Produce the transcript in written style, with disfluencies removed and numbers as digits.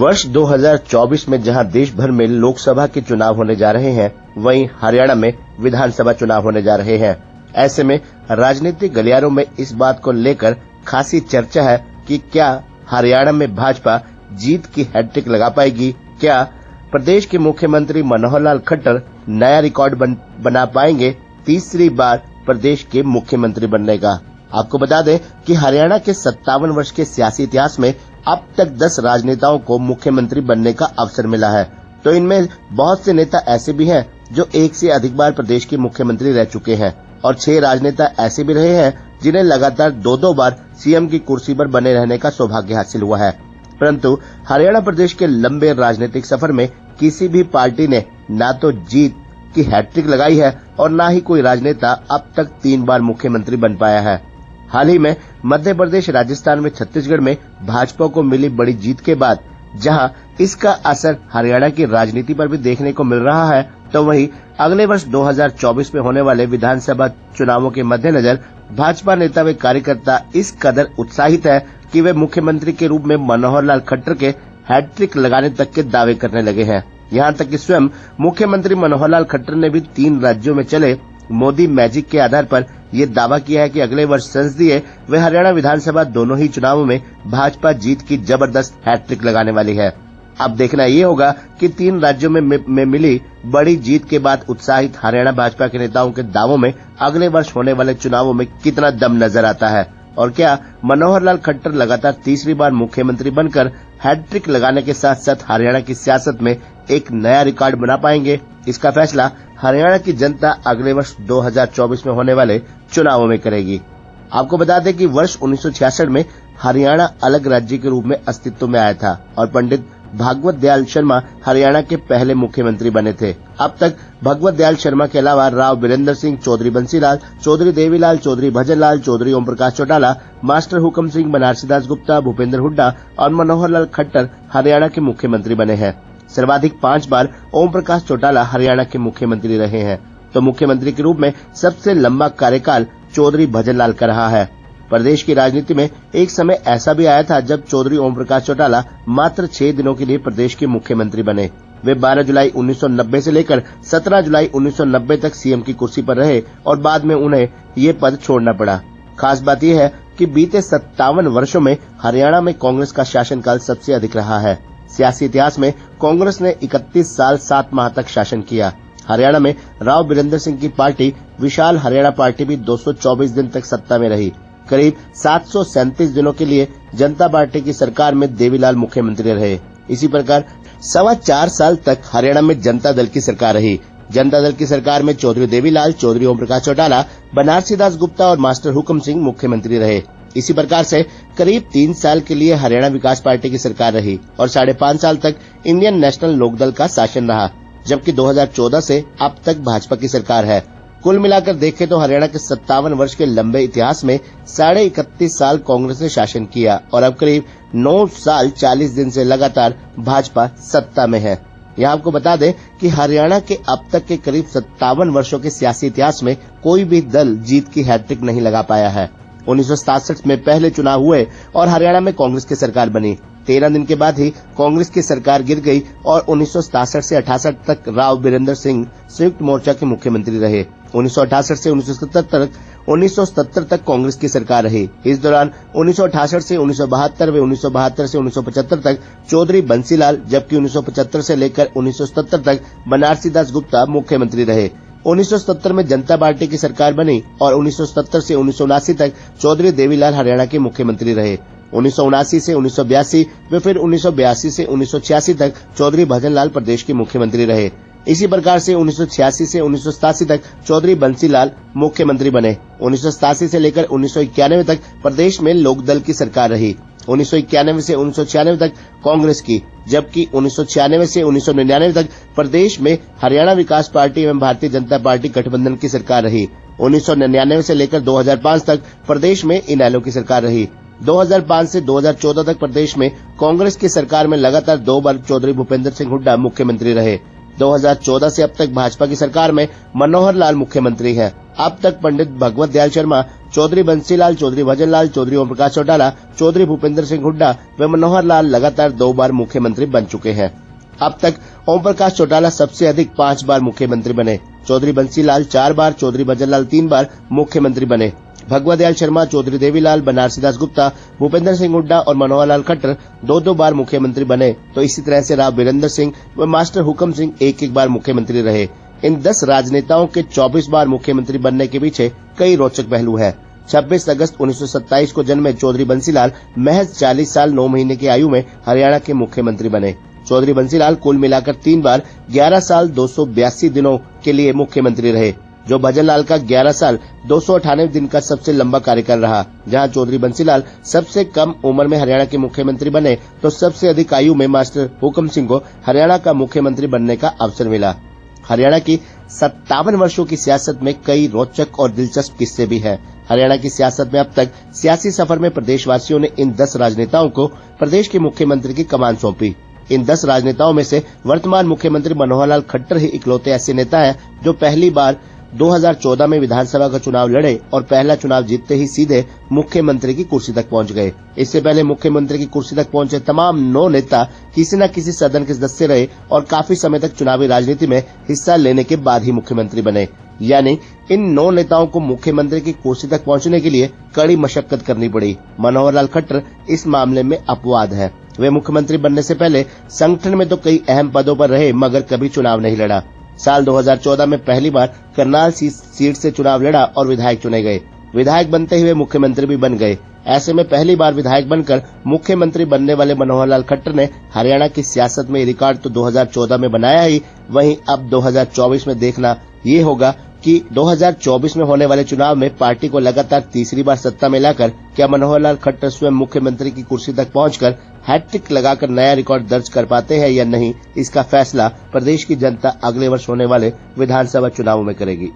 वर्ष 2024 में जहां देश भर में लोकसभा के चुनाव होने जा रहे हैं, वहीं हरियाणा में विधानसभा चुनाव होने जा रहे हैं। ऐसे में राजनीतिक गलियारों में इस बात को लेकर खासी चर्चा है कि क्या हरियाणा में भाजपा जीत की हैट्रिक लगा पाएगी? क्या प्रदेश के मुख्यमंत्री मनोहर लाल खट्टर नया रिकॉर्ड बना पाएंगे तीसरी बार प्रदेश के मुख्यमंत्री बनने का? आपको बता दें कि हरियाणा के 57 वर्ष के सियासी इतिहास में अब तक 10 राजनेताओं को मुख्यमंत्री बनने का अवसर मिला है। तो इनमें बहुत से नेता ऐसे भी हैं जो एक से अधिक बार प्रदेश के मुख्यमंत्री रह चुके हैं और 6 राजनेता ऐसे भी रहे हैं जिन्हें लगातार 2-2 बार सीएम की कुर्सी पर बने रहने का सौभाग्य हासिल हुआ है। परंतु हरियाणा प्रदेश के लंबे राजनीतिक सफर में किसी भी पार्टी ने ना तो जीत की हैट्रिक लगाई है और न ही कोई राजनेता अब तक 3 बार मुख्यमंत्री बन पाया है। हाल ही में मध्य प्रदेश, राजस्थान में छत्तीसगढ़ में भाजपा को मिली बड़ी जीत के बाद जहां इसका असर हरियाणा की राजनीति पर भी देखने को मिल रहा है, तो वहीं अगले वर्ष 2024 में होने वाले विधानसभा चुनावों के मद्देनजर भाजपा नेता व कार्यकर्ता इस कदर उत्साहित है कि वे मुख्यमंत्री के रूप में मनोहर लाल खट्टर के हैट्रिक लगाने तक के दावे करने लगे हैं। यहाँ तक कि स्वयं मुख्यमंत्री मनोहर लाल खट्टर ने भी 3 राज्यों में चले मोदी मैजिक के आधार पर ये दावा किया है कि अगले वर्ष संसदीय व हरियाणा विधानसभा दोनों ही चुनावों में भाजपा जीत की जबरदस्त हैट्रिक लगाने वाली है। अब देखना ये होगा कि 3 राज्यों में मिली बड़ी जीत के बाद उत्साहित हरियाणा भाजपा के नेताओं के दावों में अगले वर्ष होने वाले चुनावों में कितना दम नजर आता है और क्या मनोहर लाल खट्टर लगातार तीसरी बार मुख्यमंत्री बनकर हैट्रिक लगाने के साथ साथ हरियाणा की सियासत में एक नया रिकॉर्ड बना पाएंगे। इसका फैसला हरियाणा की जनता अगले वर्ष 2024 में होने वाले चुनावों में करेगी। आपको बता दें कि वर्ष 1966 में हरियाणा अलग राज्य के रूप में अस्तित्व में आया था और पंडित भागवत दयाल शर्मा हरियाणा के पहले मुख्यमंत्री बने थे। अब तक भागवत दयाल शर्मा के अलावा राव बीरेंद्र सिंह, चौधरी बंसीलाल, चौधरी देवीलाल, चौधरी भजनलाल, चौधरी ओम प्रकाश चौटाला, मास्टर हुकम सिंह, बनारसी दास गुप्ता, भूपेंद्र हुड्डा और मनोहर लाल खट्टर हरियाणा के मुख्यमंत्री बने हैं। सर्वाधिक 5 बार ओम प्रकाश चौटाला हरियाणा के मुख्यमंत्री रहे हैं, तो मुख्यमंत्री के रूप में सबसे लंबा कार्यकाल चौधरी भजनलाल का रहा है। प्रदेश की राजनीति में एक समय ऐसा भी आया था जब चौधरी ओम प्रकाश चौटाला मात्र 6 दिनों के लिए प्रदेश के मुख्यमंत्री बने। वे 12 जुलाई 1990 से लेकर 17 जुलाई 1990 तक सीएम की कुर्सी पर रहे और बाद में उन्हें ये पद छोड़ना पड़ा। खास बात यह है कि बीते 57 वर्षों में हरियाणा में कांग्रेस का शासनकाल सबसे अधिक रहा है। सियासी इतिहास में कांग्रेस ने 31 साल 7 माह तक शासन किया। हरियाणा में राव बीरेंद्र सिंह की पार्टी विशाल हरियाणा पार्टी भी 224 दिन तक सत्ता में रही। करीब 737 दिनों के लिए जनता पार्टी की सरकार में देवीलाल मुख्यमंत्री रहे। इसी प्रकार 4.25 साल तक हरियाणा में जनता दल की सरकार रही। जनता दल की सरकार में चौधरी देवीलाल, चौधरी ओम प्रकाश चौटाला, बनारसी दास गुप्ता और मास्टर हुकम सिंह मुख्यमंत्री रहे। इसी प्रकार से करीब 3 साल के लिए हरियाणा विकास पार्टी की सरकार रही और 5.5 साल तक इंडियन नेशनल लोकदल का शासन रहा, जबकि 2014 से अब तक भाजपा की सरकार है। कुल मिलाकर देखें तो हरियाणा के 57 वर्ष के लंबे इतिहास में 31.5 साल कांग्रेस ने शासन किया और अब करीब 9 साल 40 दिन से लगातार भाजपा सत्ता में है। यहाँ आपको बता दें कि हरियाणा के अब तक के करीब 57 वर्षों के सियासी इतिहास में कोई भी दल जीत की हैट्रिक नहीं लगा पाया है। 1967 में पहले चुनाव हुए और हरियाणा में कांग्रेस की सरकार बनी। 13 दिन के बाद ही कांग्रेस की सरकार गिर गई और 1967 से 68 तक राव बीरेंद्र सिंह संयुक्त मोर्चा के मुख्यमंत्री रहे। 1968 से 1977 तक कांग्रेस की सरकार रही। इस दौरान 1968 से 1972 व 1972 से 1975 तक चौधरी बंसीलाल, जबकि 1975 से लेकर 1977 तक बनारसी दास गुप्ता मुख्यमंत्री रहे। 1970 में जनता पार्टी की सरकार बनी और 1970 से 1979 तक चौधरी देवीलाल हरियाणा के मुख्यमंत्री रहे। 1979 से 1982 व फिर 1982 से 1986 तक चौधरी भजनलाल प्रदेश के मुख्यमंत्री रहे। इसी प्रकार से 1986 से 1987 तक चौधरी बंसीलाल मुख्यमंत्री बने। 1987 से लेकर 1991 तक प्रदेश में लोकदल की सरकार रही। 1991 से 1996 तक कांग्रेस की, जबकि 1996 से 1999 तक प्रदेश में हरियाणा विकास पार्टी एवं भारतीय जनता पार्टी गठबंधन की सरकार रही। 1999 से लेकर 2005 तक प्रदेश में इनेलो की सरकार रही। 2005 से 2014 तक प्रदेश में कांग्रेस की सरकार में लगातार 2 बार चौधरी भूपेंद्र सिंह हुड्डा मुख्यमंत्री रहे। 2014 से अब तक भाजपा की सरकार में मनोहर लाल मुख्यमंत्री हैं। अब तक पंडित भागवत दयाल शर्मा, चौधरी बंसीलाल, चौधरी भजनलाल, चौधरी ओम प्रकाश चौटाला, चौधरी भूपेंद्र सिंह हुड्डा व मनोहर लाल लगातार 2 बार मुख्यमंत्री बन चुके हैं। अब तक ओम प्रकाश चौटाला सबसे अधिक 5 बार मुख्यमंत्री बने। चौधरी बंसीलाल 4 बार, चौधरी भजनलाल 3 बार मुख्यमंत्री बने। भगवत दयाल शर्मा, चौधरी देवीलाल, बनारसी दास गुप्ता, भूपेंद्र सिंह हुड्डा और मनोहर लाल खट्टर 2-2 बार मुख्यमंत्री बने। तो इसी तरह से राव वीरेंद्र सिंह व मास्टर हुकम सिंह 1-1 बार मुख्यमंत्री रहे। इन 10 राजनेताओं के 24 बार मुख्यमंत्री बनने के पीछे कई रोचक पहलू हैं। 26 अगस्त 1927 को जन्मे चौधरी बंसीलाल महज 40 साल 9 महीने की आयु में हरियाणा के मुख्यमंत्री बने। चौधरी बंसीलाल कुल मिलाकर 3 बार 11 साल 282 दिनों के लिए मुख्यमंत्री रहे, जो भजनलाल का 11 साल 298 दिन का सबसे लंबा कार्यकाल रहा। जहां चौधरी बंसीलाल सबसे कम उम्र में हरियाणा के मुख्यमंत्री बने, तो सबसे अधिक आयु में मास्टर हुकम सिंह को हरियाणा का मुख्यमंत्री बनने का अवसर मिला। हरियाणा की 57 वर्षों की सियासत में कई रोचक और दिलचस्प किस्से भी हैं। हरियाणा की सियासत में अब तक सियासी सफर में प्रदेशवासियों ने इन 10 राजनेताओं को प्रदेश के मुख्यमंत्री की कमान सौंपी। इन 10 राजनेताओं में से वर्तमान मुख्यमंत्री मनोहर लाल खट्टर ही इकलौते ऐसे नेता हैं जो पहली बार 2014 में विधानसभा का चुनाव लड़े और पहला चुनाव जीतते ही सीधे मुख्यमंत्री की कुर्सी तक पहुंच गए। इससे पहले मुख्यमंत्री की कुर्सी तक पहुंचे तमाम 9 नेता किसी न किसी सदन के सदस्य रहे और काफी समय तक चुनावी राजनीति में हिस्सा लेने के बाद ही मुख्यमंत्री बने। यानी इन 9 नेताओं को मुख्यमंत्री की कुर्सी तक पहुंचने के लिए कड़ी मशक्कत करनी पड़ी। मनोहर लाल खट्टर इस मामले में अपवाद है। वे मुख्यमंत्री बनने से पहले संगठन में तो कई अहम पदों पर रहे, मगर कभी चुनाव नहीं लड़ा। साल 2014 में पहली बार करनाल सीट से चुनाव लड़ा और विधायक चुने गए। विधायक बनते ही वे मुख्यमंत्री भी बन गए। ऐसे में पहली बार विधायक बनकर मुख्यमंत्री बनने वाले मनोहर लाल खट्टर ने हरियाणा की सियासत में रिकॉर्ड तो 2014 में बनाया ही, वहीं अब 2024 में देखना ये होगा कि 2024 में होने वाले चुनाव में पार्टी को लगातार तीसरी बार सत्ता में लाकर क्या मनोहर लाल खट्टर स्वयं मुख्यमंत्री की कुर्सी तक पहुंचकर हैट्रिक लगाकर नया रिकॉर्ड दर्ज कर पाते हैं या नहीं, इसका फैसला प्रदेश की जनता अगले वर्ष होने वाले विधानसभा चुनावों में करेगी।